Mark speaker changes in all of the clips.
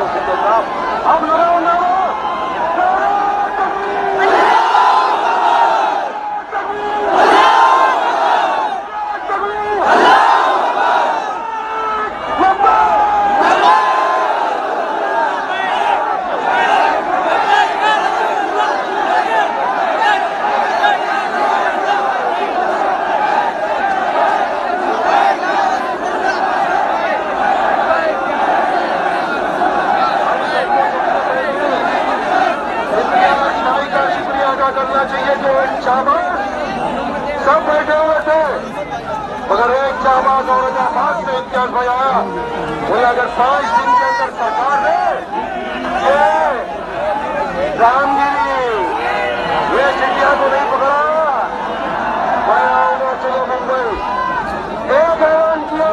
Speaker 1: करो सिद्धो साहब। अब लगाओ नारा, करना चाहिए जो एक शाहबाज सब बैठे हुए थे, मगर एक शाहबाज औरंगाबाद से इम्तियाज भाई आया। बोले अगर 5 दिन के अंदर सरकार ने ये रामगिरी ये चिड़िया को नहीं पकड़ा, मैं आऊंगा चलो मुंबई। एक ऐलान किया,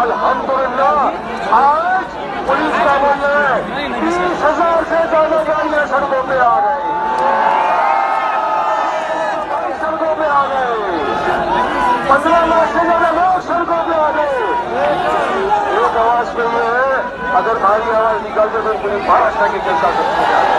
Speaker 1: अल्हम्दुलिल्लाह आज पुलिस का बोल है 30,000 से ज्यादा गाड़ियां सड़कों पे आ गई, 15 लाख से ज्यादा लोग सड़कों पे आ गए। एक आवाज पे ये है, अगर भारी आवाज निकालते तो पूरी महाराष्ट्र की जनता सकती है।